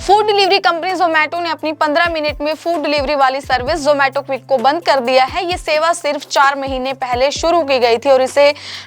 Food delivery company Zomato ने अपनी 15 minute में फूड डिलीवरी वाली सर्विस जोमेटो क्विक को बंद कर दिया है। ये सेवा सिर्फ 4 महीने पहले शुरू की गई थी और इसे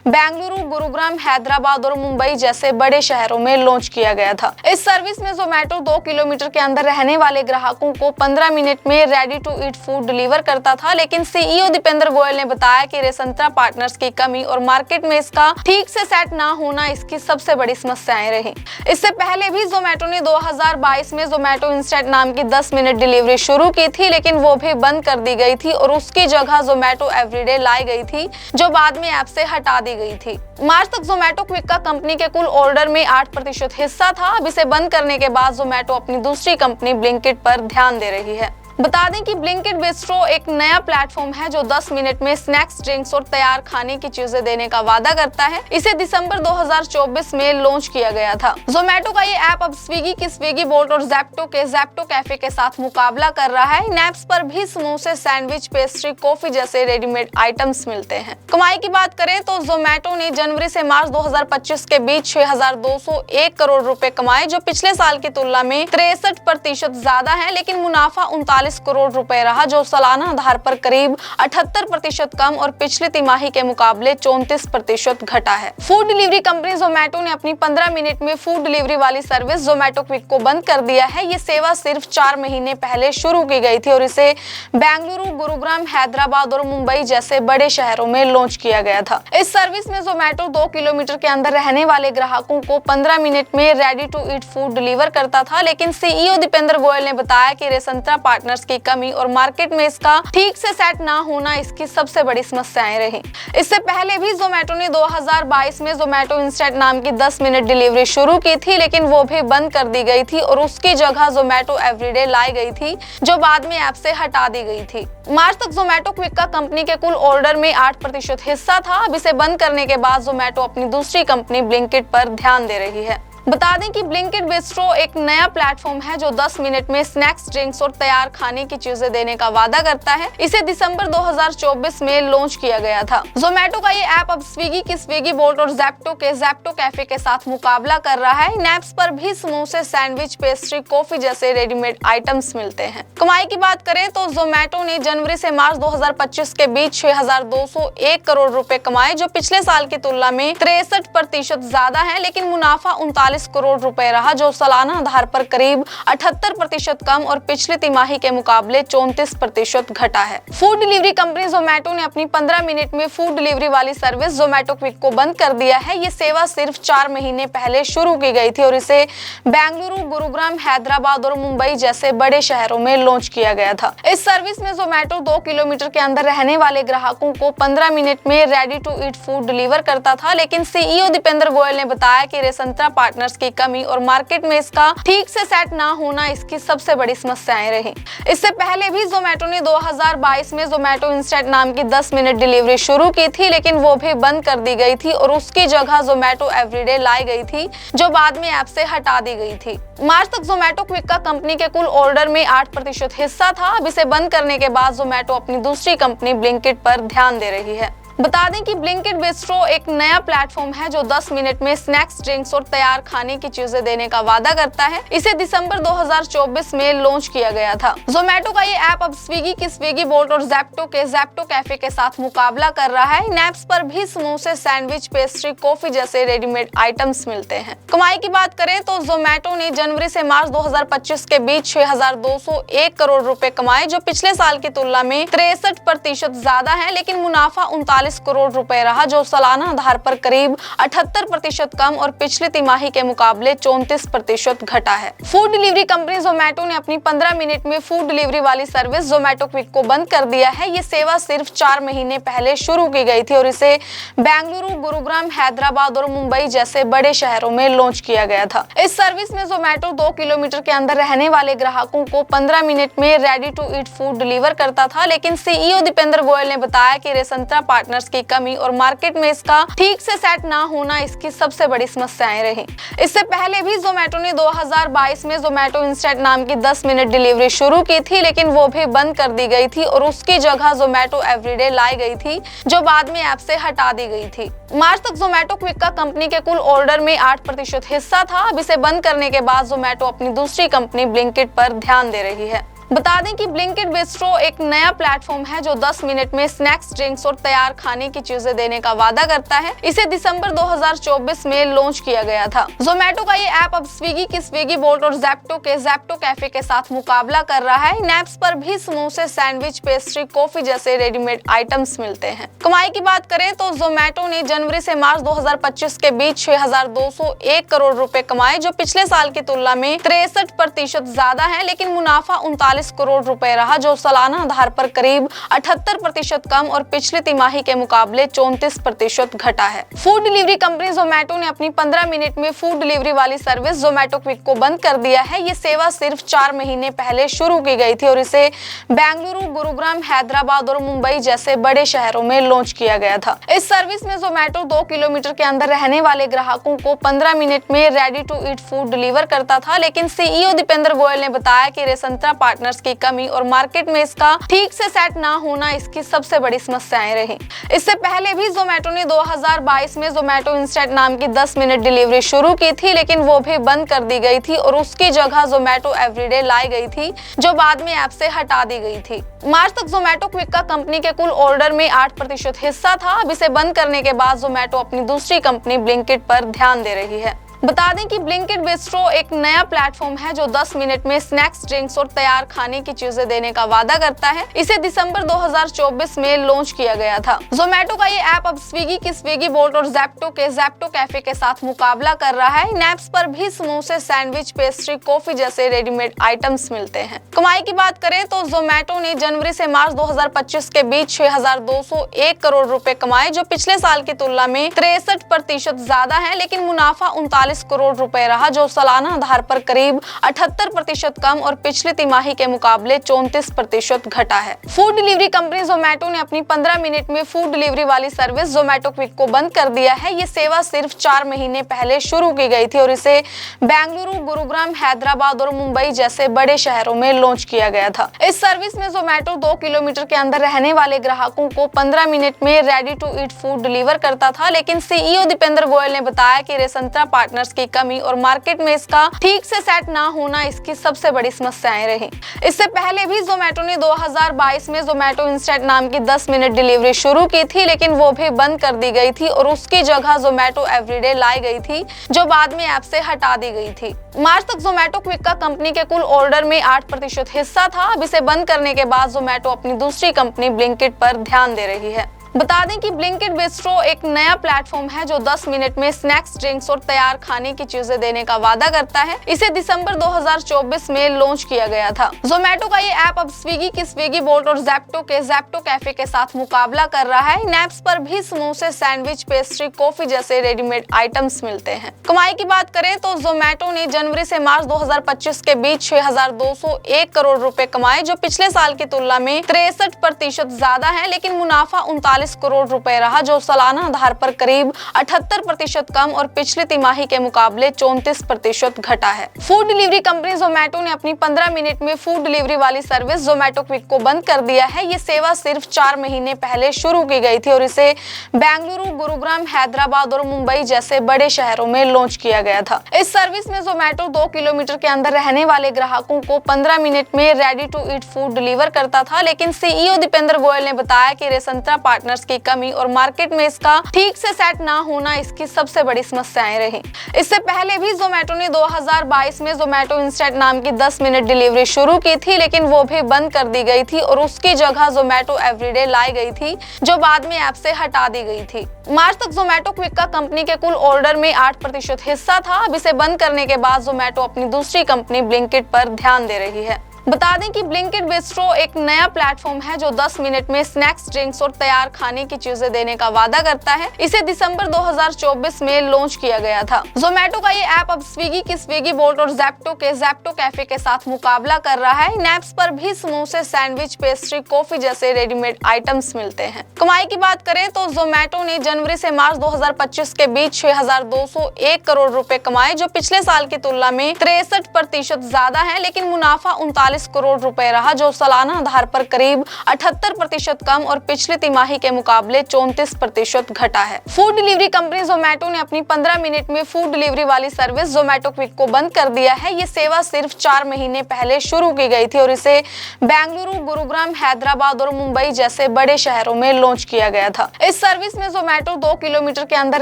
बेंगलुरु, गुरुग्राम, हैदराबाद और मुंबई जैसे बड़े शहरों में लॉन्च किया गया था। इस सर्विस में जोमेटो 2 किलोमीटर के अंदर रहने वाले ग्राहकों को 15 मिनट में ready to eat food deliver करता था, लेकिन सीईओ दीपेंद्र गोयल ने बताया कि रेसंतरा पार्टनर्स की कमी और मार्केट में इसका ठीक से सेट ना होना इसकी सबसे बड़ी समस्याएं रही। इससे पहले भी जोमेटो ने 2022 में जोमेटो इंस्टेंट नाम की 10 मिनट डिलीवरी शुरू की थी, लेकिन वो भी बंद कर दी गई थी और उसकी जगह जोमेटो एवरीडे लाई गई थी, जो बाद में ऐप से हटा दी गई थी। मार्च तक जोमेटो क्विक का कंपनी के कुल ऑर्डर में 8% हिस्सा था। अब इसे बंद करने के बाद जोमेटो अपनी दूसरी कंपनी ब्लिंकिट पर ध्यान दे रही है। बता दें कि ब्लिंकिट बिस्ट्रो एक नया प्लेटफॉर्म है जो 10 मिनट में स्नैक्स, ड्रिंक्स और तैयार खाने की चीजें देने का वादा करता है। इसे दिसंबर 2024 में लॉन्च किया गया था। जोमेटो का ये ऐप अब स्विगी की स्विगी बोल्ट और ज़ेप्टो के ज़ेप्टो कैफे के साथ मुकाबला कर रहा है। इन ऐप्स पर भी समोसे, सैंडविच, पेस्ट्री, कॉफी जैसे रेडीमेड आइटम्स मिलते हैं। कमाई की बात करें तो जोमेटो ने जनवरी से मार्च 2025 के बीच 6,201 करोड़ रुपए कमाए, जो पिछले साल की तुलना में 63% ज्यादा है, लेकिन मुनाफा 39 करोड़ रुपए रहा, जो सालाना आधार पर करीब 78% कम और पिछली तिमाही के मुकाबले 34% घटा है। फूड डिलीवरी कंपनी जोमेटो ने अपनी 15 मिनट में फूड डिलीवरी वाली सर्विस जोमेटो क्विक को बंद कर दिया है। ये सेवा सिर्फ 4 महीने पहले शुरू की गई थी और इसे बेंगलुरु, गुरुग्राम, हैदराबाद और मुंबई जैसे बड़े शहरों में लॉन्च किया गया था। इस सर्विस में जोमेटो 2 किलोमीटर के अंदर रहने वाले ग्राहकों को 15 मिनट में ready to eat food deliver करता था, लेकिन सीईओ दीपेंद्र गोयल ने बताया कि रेसंतरा पार्टनर्स की कमी और मार्केट में इसका ठीक से सेट ना होना इसकी सबसे बड़ी समस्याएं रही। इससे पहले भी जोमेटो ने 2022 में जोमेटो इंस्टेंट नाम की 10 मिनट डिलीवरी शुरू की थी, लेकिन वो भी बंद कर दी गई थी और उसकी जगह जोमेटो एवरीडे लाई गई थी, जो बाद में ऐप से हटा दी गई थी। मार्च तक जोमेटो क्विक का कंपनी के कुल ऑर्डर में 8% हिस्सा था। अब इसे बंद करने के बाद जोमेटो अपनी दूसरी कंपनी ब्लिंकिट पर ध्यान दे रही है। बता दें कि ब्लिंकिट बिस्ट्रो एक नया प्लेटफॉर्म है जो 10 मिनट में स्नैक्स, ड्रिंक्स और तैयार खाने की चीजें देने का वादा करता है। इसे दिसंबर 2024 में लॉन्च किया गया था। जोमेटो का ये ऐप अब स्विगी की स्विगी बोल्ट और ज़ेप्टो के ज़ेप्टो कैफे के साथ मुकाबला कर रहा है। इन ऐप्स पर भी समोसे, सैंडविच, पेस्ट्री, कॉफी जैसे रेडीमेड आइटम्स मिलते हैं। कमाई की बात करें तो जोमेटो ने जनवरी से मार्च 2025 के बीच 6,201 करोड़ रुपए कमाए, जो पिछले साल की तुलना में 63% ज्यादा है, लेकिन मुनाफा 39 करोड़ रुपए रहा, जो सालाना आधार पर करीब 78% कम और पिछली तिमाही के मुकाबले 34% घटा है। फूड डिलीवरी कंपनी जोमेटो ने अपनी 15 मिनट में फूड डिलीवरी वाली सर्विस जोमेटो क्विक को बंद कर दिया है। ये सेवा सिर्फ 4 महीने पहले शुरू की गई थी और इसे बेंगलुरु, गुरुग्राम, हैदराबाद और मुंबई जैसे बड़े शहरों में लॉन्च किया गया था। इस सर्विस में जोमेटो 2 किलोमीटर के अंदर रहने वाले ग्राहकों को 15 मिनट में ready to eat food deliver करता था, लेकिन सीईओ दीपेंद्र गोयल ने बताया कि रेसंतरा पार्टनर्स की कमी और मार्केट में इसका ठीक से सेट ना होना इसकी सबसे बड़ी समस्याएं रही। इससे पहले भी जोमेटो ने 2022 में जोमेटो इंस्टेंट नाम की 10 मिनट डिलीवरी शुरू की थी, लेकिन वो भी बंद कर दी गई थी और उसकी जगह जोमेटो एवरीडे लाई गई थी, जो बाद में ऐप से हटा दी गई थी। मार्च तक जोमेटो क्विक का कंपनी के कुल ऑर्डर में 8% हिस्सा था। अब इसे बंद करने के बाद जोमेटो अपनी दूसरी कंपनी ब्लिंकिट पर ध्यान दे रही है। बता दें कि ब्लिंकिट बिस्ट्रो एक नया प्लेटफॉर्म है जो 10 मिनट में स्नैक्स, ड्रिंक्स और तैयार खाने की चीजें देने का वादा करता है। इसे दिसंबर 2024 में लॉन्च किया गया था। जोमेटो का ये ऐप अब स्विगी की स्विगी बोल्ट और ज़ेप्टो के ज़ेप्टो कैफे के साथ मुकाबला कर रहा है। इन ऐप्स पर भी समोसे, सैंडविच, पेस्ट्री, कॉफी जैसे रेडीमेड आइटम्स मिलते हैं। कमाई की बात करें तो जोमेटो ने जनवरी से मार्च 2025 के बीच 6,201 करोड़ रुपए कमाए, जो पिछले साल की तुलना में 63% ज्यादा है, लेकिन मुनाफा 39 करोड़ रुपए रहा, जो सालाना आधार पर करीब 78% कम और पिछली तिमाही के मुकाबले 34% घटा है। फूड डिलीवरी कंपनी जोमेटो ने अपनी 15 मिनट में फूड डिलीवरी वाली सर्विस जोमेटो क्विक को बंद कर दिया है। ये सेवा सिर्फ 4 महीने पहले शुरू की गई थी और इसे बेंगलुरु, गुरुग्राम, हैदराबाद और मुंबई जैसे बड़े शहरों में लॉन्च किया गया था। इस सर्विस में जोमेटो 2 किलोमीटर के अंदर रहने वाले ग्राहकों को 15 मिनट में ready to eat food deliver करता था, लेकिन सीईओ दीपेंद्र गोयल ने बताया कि रेसंतरा पार्टनर पार्टनर्स की कमी और मार्केट में इसका ठीक से सेट ना होना इसकी सबसे बड़ी समस्याएं रही। इससे पहले भी जोमेटो ने 2022 में जोमेटो इंस्टेंट नाम की 10 मिनट डिलीवरी शुरू की थी, लेकिन वो भी बंद कर दी गई थी और उसकी जगह जोमेटो एवरीडे लाई गई थी, जो बाद में ऐप से हटा दी गई थी। मार्च तक जोमेटो क्विक का कंपनी के कुल ऑर्डर में 8% हिस्सा था। अब इसे बंद करने के बाद जोमेटो अपनी दूसरी कंपनी ब्लिंकिट पर ध्यान दे रही है। बता दें कि ब्लिंकिट बिस्ट्रो एक नया प्लेटफॉर्म है जो 10 मिनट में स्नैक्स, ड्रिंक्स और तैयार खाने की चीजें देने का वादा करता है। इसे दिसंबर 2024 में लॉन्च किया गया था। जोमेटो का ये ऐप अब स्विगी की स्विगी बोल्ट और ज़ेप्टो के ज़ेप्टो कैफे के साथ मुकाबला कर रहा है। इन ऐप्स पर भी समोसे, सैंडविच, पेस्ट्री, कॉफी जैसे रेडीमेड आइटम्स मिलते हैं। कमाई की बात करें तो जोमेटो ने जनवरी से मार्च 2025 के बीच 6,201 करोड़ रुपए कमाए, जो पिछले साल की तुलना में 63% ज्यादा है, लेकिन मुनाफा 39 करोड़ रुपए रहा, जो सालाना आधार पर करीब 78% कम और पिछली तिमाही के मुकाबले 34% घटा है। फूड डिलीवरी कंपनी जोमेटो ने अपनी 15 मिनट में फूड डिलीवरी वाली सर्विस जोमेटो क्विक को बंद कर दिया है। ये सेवा सिर्फ 4 महीने पहले शुरू की गई थी और इसे बेंगलुरु, गुरुग्राम, हैदराबाद और मुंबई जैसे बड़े शहरों में लॉन्च किया गया था। इस सर्विस में जोमेटो 2 किलोमीटर के अंदर रहने वाले ग्राहकों को 15 मिनट में ready to eat food deliver करता था, लेकिन सीईओ दीपेंद्र गोयल ने बताया कि रेसंत्रा पार्टनर्स की कमी और मार्केट में इसका ठीक से सेट ना होना इसकी सबसे बड़ी समस्याएं रही। इससे पहले भी जोमेटो ने 2022 में जोमेटो इंस्टेंट नाम की 10 मिनट डिलीवरी शुरू की थी, लेकिन वो भी बंद कर दी गई थी और उसकी जगह जोमेटो एवरीडे लाई गई थी, जो बाद में ऐप से हटा दी गई थी। मार्च तक जोमेटो क्विक का कंपनी के कुल ऑर्डर में 8% हिस्सा था। अब इसे बंद करने के बाद जोमेटो अपनी दूसरी कंपनी ब्लिंकिट पर ध्यान दे रही है। बता दें कि ब्लिंकिट बिस्ट्रो एक नया प्लेटफॉर्म है जो 10 मिनट में स्नैक्स, ड्रिंक्स और तैयार खाने की चीजें देने का वादा करता है। इसे दिसंबर 2024 में लॉन्च किया गया था। जोमेटो का ये ऐप अब स्विगी की स्विगी बोल्ट और ज़ेप्टो के ज़ेप्टो कैफे के साथ मुकाबला कर रहा है। इन ऐप्स पर भी समोसे, सैंडविच, पेस्ट्री, कॉफी जैसे रेडीमेड आइटम्स मिलते हैं। कमाई की बात करें तो जोमेटो ने जनवरी से मार्च 2025 के बीच 6,201 करोड़ रुपए कमाए, जो पिछले साल की तुलना में 63% ज्यादा है, लेकिन मुनाफा 39 करोड़ रुपए रहा, जो सालाना आधार पर करीब 78% कम और पिछली तिमाही के मुकाबले 34% घटा है। फूड डिलीवरी कंपनी जोमेटो ने अपनी 15 मिनट में फूड डिलीवरी वाली सर्विस जोमेटो क्विक को बंद कर दिया है। ये सेवा सिर्फ 4 महीने पहले शुरू की गई थी और इसे बेंगलुरु, गुरुग्राम, हैदराबाद और मुंबई जैसे बड़े शहरों में लॉन्च किया गया था। इस सर्विस में जोमेटो 2 किलोमीटर के अंदर रहने वाले ग्राहकों को 15 मिनट में ready to eat food deliver करता था, लेकिन सीईओ दीपेंद्र गोयल ने बताया कि रेसंत्रा पार्टनर्स की कमी और मार्केट में इसका ठीक से सेट ना होना इसकी सबसे बड़ी समस्याएं रही। इससे पहले भी जोमेटो ने 2022 में जोमेटो इंस्टेंट नाम की 10 मिनट डिलीवरी शुरू की थी, लेकिन वो भी बंद कर दी गई थी और उसकी जगह जोमेटो एवरीडे लाई गई थी, जो बाद में ऐप से हटा दी गई थी। मार्च तक जोमेटो क्विक का कंपनी के कुल ऑर्डर में 8% हिस्सा था। अब इसे बंद करने के बाद जोमेटो अपनी दूसरी कंपनी ब्लिंकिट पर ध्यान दे रही है। बता दें कि ब्लिंकिट बिस्ट्रो एक नया प्लेटफॉर्म है जो 10 मिनट में स्नैक्स, ड्रिंक्स और तैयार खाने की चीजें देने का वादा करता है। इसे दिसंबर 2024 में लॉन्च किया गया था। जोमेटो का ये ऐप अब स्विगी की स्विगी बोल्ट और ज़ेप्टो के ज़ेप्टो कैफे के साथ मुकाबला कर रहा है। इन ऐप्स पर भी समोसे, सैंडविच, पेस्ट्री, कॉफी जैसे रेडीमेड आइटम्स मिलते हैं। कमाई की बात करें तो जोमेटो ने जनवरी से मार्च 2025 के बीच 6,201 करोड़ रुपए कमाए, जो पिछले साल की तुलना में 63% ज्यादा है, लेकिन मुनाफा 39 करोड़ रुपए रहा, जो सालाना आधार पर करीब 78% कम और पिछली तिमाही के मुकाबले 34% घटा है। फूड डिलीवरी कंपनी जोमेटो ने अपनी 15 मिनट में फूड डिलीवरी वाली सर्विस जोमेटो क्विक को बंद कर दिया है। ये सेवा सिर्फ 4 महीने पहले शुरू की गई थी और इसे बेंगलुरु, गुरुग्राम, हैदराबाद और मुंबई जैसे बड़े शहरों में लॉन्च किया गया था। इस सर्विस में जोमेटो 2 किलोमीटर के अंदर रहने वाले ग्राहकों को 15 मिनट में ready to eat food deliver करता था, लेकिन सीईओ दीपेंद्र गोयल ने बताया कि रेसंत्रा पार्टनर्स की कमी और मार्केट में इसका ठीक से सेट ना होना इसकी सबसे बड़ी समस्याएं रही। इससे पहले भी जोमेटो ने 2022 में जोमेटो इंस्टेंट नाम की 10 मिनट डिलीवरी शुरू की थी, लेकिन वो भी बंद कर दी गई थी और उसकी जगह जोमेटो एवरीडे लाई गई थी, जो बाद में ऐप से हटा दी गई थी। मार्च तक जोमेटो क्विक का कंपनी के कुल ऑर्डर में 8% हिस्सा था। अब इसे बंद करने के बाद जोमेटो अपनी दूसरी कंपनी ब्लिंकिट पर ध्यान दे रही है। बता दें कि ब्लिंकिट बिस्ट्रो एक नया प्लेटफॉर्म है जो 10 मिनट में स्नैक्स, ड्रिंक्स और तैयार खाने की चीजें देने का वादा करता है। इसे दिसंबर 2024 में लॉन्च किया गया था। जोमेटो का ये ऐप अब स्विगी की स्विगी बोट और ज़ेप्टो के ज़ेप्टो कैफे के साथ मुकाबला कर रहा है। इन ऐप्स पर भी समोसे, सैंडविच, पेस्ट्री, कॉफी जैसे रेडीमेड आइटम्स मिलते हैं। कमाई की बात करें तो जोमेटो ने जनवरी से मार्च 2025 के बीच 6,201 करोड़ रुपए कमाए, जो पिछले साल की तुलना में 63% ज्यादा है, लेकिन मुनाफा 39 करोड़ रुपए रहा, जो सालाना आधार पर करीब 78% कम और पिछली तिमाही के मुकाबले 34% घटा है। फूड डिलीवरी कंपनी जोमेटो ने अपनी 15 मिनट में फूड डिलीवरी वाली सर्विस जोमेटो क्विक को बंद कर दिया है। ये सेवा सिर्फ 4 महीने पहले शुरू की गई थी और इसे बेंगलुरु, गुरुग्राम, हैदराबाद और मुंबई जैसे बड़े शहरों में लॉन्च किया गया था। इस सर्विस में जोमेटो 2 किलोमीटर के अंदर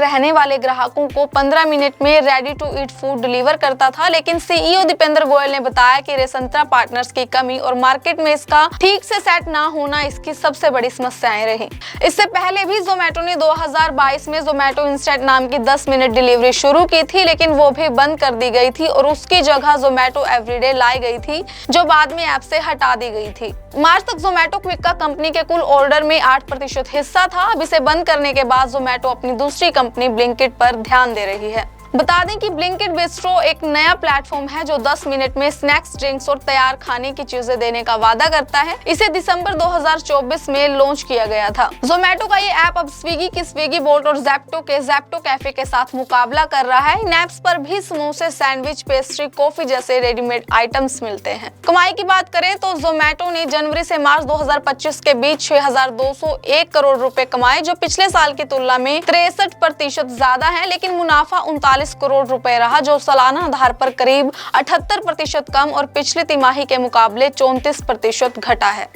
रहने वाले ग्राहकों को 15 मिनट में ready to eat food deliver करता था, लेकिन सीईओ दीपेंद्र गोयल ने बताया कि रेसंतरा पार्टनर्स की कमी और मार्केट में इसका ठीक से सेट ना होना इसकी सबसे बड़ी समस्याएं रही। इससे पहले भी जोमेटो ने 2022 में जोमेटो इंस्टेंट नाम की 10 मिनट डिलीवरी शुरू की थी, लेकिन वो भी बंद कर दी गई थी और उसकी जगह जोमेटो एवरीडे लाई गई थी, जो बाद में ऐप से हटा दी गई थी। मार्च तक जोमेटो क्विक का कंपनी के कुल ऑर्डर में 8% हिस्सा था। अब इसे बंद करने के बाद जोमेटो अपनी दूसरी कंपनी ब्लिंकिट पर ध्यान दे रही है। बता दें कि ब्लिंकिट बिस्ट्रो एक नया प्लेटफॉर्म है जो 10 मिनट में स्नैक्स, ड्रिंक्स और तैयार खाने की चीजें देने का वादा करता है। इसे दिसंबर 2024 में लॉन्च किया गया था। जोमेटो का ये ऐप अब स्विगी की स्विगी बोट और ज़ेप्टो के ज़ेप्टो कैफे के साथ मुकाबला कर रहा है। इन ऐप्स पर भी समोसे, सैंडविच, पेस्ट्री, कॉफी जैसे रेडीमेड आइटम्स मिलते हैं। कमाई की बात करें तो जोमेटो ने जनवरी से मार्च 2025 के बीच 6,201 करोड़ रुपए कमाए, जो पिछले साल की तुलना में 63% ज्यादा है, लेकिन मुनाफा 39 करोड़ रुपए रहा, जो सालाना आधार पर करीब 78% कम और पिछली तिमाही के मुकाबले 34% घटा है।